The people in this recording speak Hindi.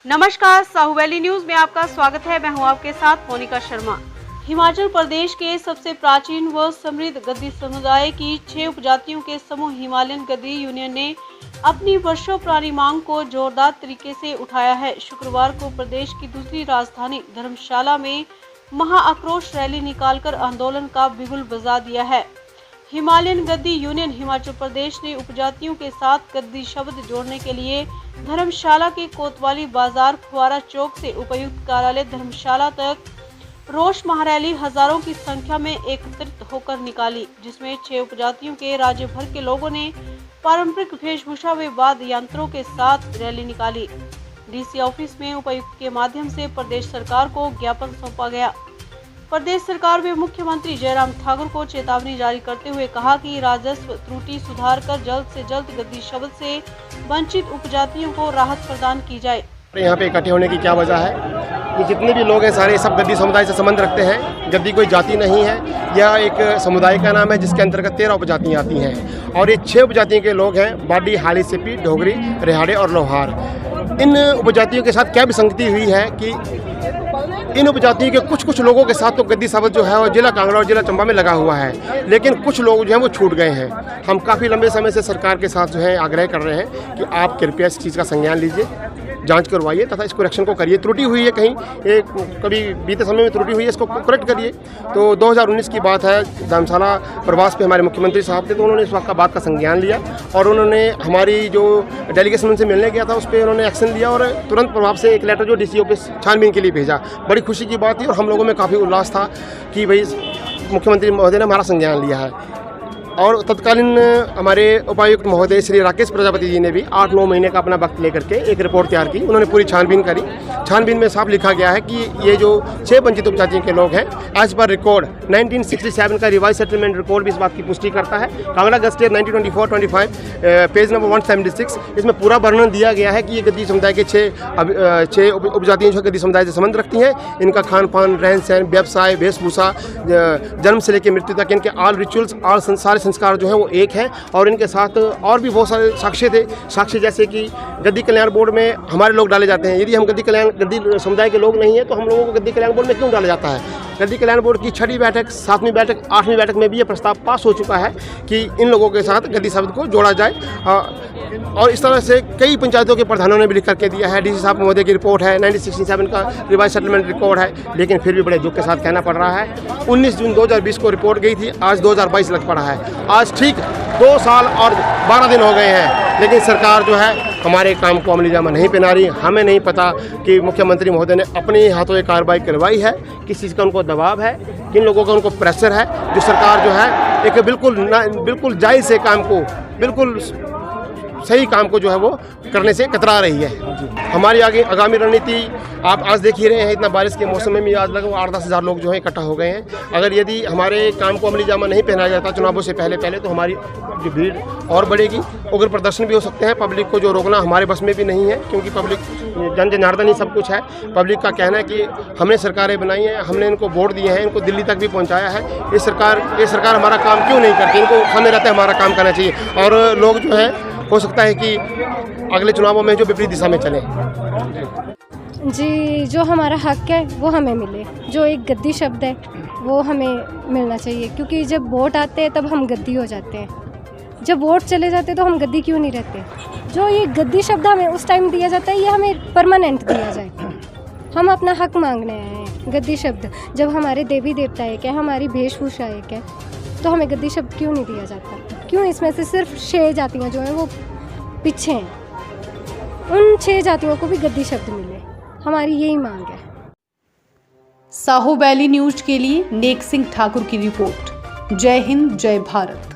नमस्कार, साहूवैली न्यूज में आपका स्वागत है। मैं हूं आपके साथ मोनिका शर्मा। हिमाचल प्रदेश के सबसे प्राचीन व समृद्ध गद्दी समुदाय की 6 उपजातियों के समूह हिमालयन गद्दी यूनियन ने अपनी वर्षों पुरानी मांग को जोरदार तरीके से उठाया है। शुक्रवार को प्रदेश की दूसरी राजधानी धर्मशाला में महाआक्रोश रैली निकालकर आंदोलन का बिगुल बजा दिया है। हिमालयन गद्दी यूनियन हिमाचल प्रदेश ने उपजातियों के साथ गद्दी शब्द जोड़ने के लिए धर्मशाला के कोतवाली बाजार फुआरा चौक से उपायुक्त कार्यालय धर्मशाला तक रोष महारैली हजारों की संख्या में एकत्रित होकर निकाली, जिसमें 6 उपजातियों के राज्य भर के लोगों ने पारंपरिक वेशभूषा व वाद्य यंत्रों के साथ रैली निकाली। डीसी ऑफिस में उपायुक्त के माध्यम से प्रदेश सरकार को ज्ञापन सौंपा गया। प्रदेश सरकार में मुख्यमंत्री जयराम ठाकुर को चेतावनी जारी करते हुए कहा कि राजस्व त्रुटि सुधार कर जल्द से जल्द गद्दी शब्द से वंचित उपजातियों को राहत प्रदान की जाए। यहाँ पे इकट्ठे होने की क्या वजह है? ये जितने भी लोग हैं सारे सब गद्दी समुदाय से संबंध रखते हैं। गद्दी कोई जाति नहीं है, यह एक समुदाय का नाम है जिसके अंतर्गत 13 उपजातियाँ आती हैं और ये 6 उपजातियों के लोग हैं, बाडी, हाली, सिपी, डोगरी, रिहाड़े और लोहार। इन उपजातियों के साथ क्या विसंगति हुई है कि इन उपजातियों के कुछ लोगों के साथ तो गद्दी शब्द जो है वो जिला कांगड़ा और जिला चंबा में लगा हुआ है, लेकिन कुछ लोग जो हैं वो छूट गए हैं। हम काफ़ी लंबे समय से सरकार के साथ जो है आग्रह कर रहे हैं कि आप कृपया इस चीज़ का संज्ञान लीजिए, जांच करवाइए तथा इस करेक्शन को करिए। त्रुटि हुई है कहीं, एक कभी बीते समय में त्रुटि हुई है, इसको करेक्ट करिए। तो 2019 की बात है, धर्मशाला प्रवास पे हमारे मुख्यमंत्री साहब थे, तो उन्होंने इस वक्त का बात का संज्ञान लिया और उन्होंने हमारी जो डेलीगेशन उनसे मिलने गया था उस पर उन्होंने एक्शन लिया और तुरंत प्रभाव से एक लेटर जो डीसी ऑफिस छानबीन के लिए भेजा। बड़ी खुशी की बात थी और हम लोगों में काफ़ी उल्लास था कि भाई मुख्यमंत्री महोदय ने हमारा संज्ञान लिया है। और तत्कालीन हमारे उपायुक्त महोदय श्री राकेश प्रजापति जी ने भी 8-9 महीने का अपना वक्त लेकर के एक रिपोर्ट तैयार की। उन्होंने पूरी छानबीन करी। छानबीन में साफ लिखा गया है कि ये जो 6 वंचित उपजातियों के लोग हैं, एज पर रिकॉर्ड 1967 का रिवाइज सेटलमेंट रिकॉर्ड भी इस बात की पुष्टि करता है। कांगड़ा गस्टेट 1924-25 पेज नंबर 176, इसमें पूरा वर्णन दिया गया है कि ये गद्दी समुदाय के 6 उपजातियाँ जो गद्दी समुदाय से संबंध रखती हैं। इनका खान पान, रहन सहन, व्यवसाय, वेशभूषा, जन्म से लेकर मृत्यु तक इनके ऑल रिचुअल्स, ऑल सारे संस्कार जो है वो एक है। और इनके साथ और भी बहुत सारे साक्ष्य थे। साक्ष्य जैसे कि गद्दी कल्याण बोर्ड में हमारे लोग डाले जाते हैं। यदि हम गद्दी समुदाय के लोग नहीं हैं तो हम लोगों को गद्दी कल्याण बोर्ड में क्यों डाला जाता है? गद्दी कल्याण बोर्ड की 6वीं बैठक, 7वीं बैठक, 8वीं बैठक में भी ये प्रस्ताव पास हो चुका है कि इन लोगों के साथ गद्दी शब्द को जोड़ा जाए। और इस तरह से कई पंचायतों के प्रधानों ने भी लिख करके दिया है। डीसी साहब महोदय की रिपोर्ट है, 1967 का रिवाइज सेटलमेंट रिकॉर्ड है, लेकिन फिर भी बड़े दुख के साथ कहना पड़ रहा है 19 जून 2020 को रिपोर्ट गई थी, आज 2022 लग पड़ा है। आज ठीक 2 साल और 12 दिन हो गए हैं, लेकिन सरकार जो है हमारे काम को अमली जामा नहीं पहना रही। हमें नहीं पता कि मुख्यमंत्री महोदय ने अपने हाथों ये कार्रवाई करवाई है, किस चीज़ का उनको दबाव है, किन लोगों का उनको प्रेशर है, जो सरकार जो है एक बिल्कुल जायज़ से काम को, बिल्कुल सही काम को जो है वो करने से कतरा रही है। हमारी आगामी रणनीति आप आज देख ही रहे हैं। इतना बारिश के मौसम में भी आज लगभग 8-10 हज़ार लोग जो है इकट्ठा हो गए हैं। अगर यदि हमारे काम को अमली जामा नहीं पहनाया जाता चुनावों से पहले तो हमारी जो भीड़ और बढ़ेगी, उग्र प्रदर्शन भी हो सकते हैं। पब्लिक को जो रोकना हमारे बस में भी नहीं है, क्योंकि पब्लिक जन जनार्दन ही सब कुछ है। पब्लिक का कहना है कि हमने सरकारें बनाई हैं, हमने इनको वोट दिए हैं, इनको दिल्ली तक भी पहुँचाया है, ये सरकार हमारा काम क्यों नहीं करती? इनको समय रहता है हमारा काम करना चाहिए। और लोग जो है हो सकता है कि अगले चुनावों में जो विपरीत दिशा में चले। जी, जो हमारा हक है वो हमें मिले। जो एक गद्दी शब्द है वो हमें मिलना चाहिए, क्योंकि जब वोट आते हैं तब हम गद्दी हो जाते हैं। जब वोट चले जाते हैं तो हम गद्दी क्यों नहीं रहते? जो ये गद्दी शब्द हमें उस टाइम दिया जाता है, ये हमें परमानेंट दिया जाए। हम अपना हक मांगने आए हैं। गद्दी शब्द जब हमारे देवी देवता एक है, हमारी वेशभूषा एक है, तो हमें गद्दी शब्द क्यों नहीं दिया जाता? क्यों इसमें से सिर्फ 6 जातियाँ जो हैं वो पीछे हैं? उन 6 जातियों को भी गद्दी शब्द मिले, हमारी यही मांग है। साहूवैली न्यूज के लिए नेक सिंह ठाकुर की रिपोर्ट। जय हिंद, जय भारत।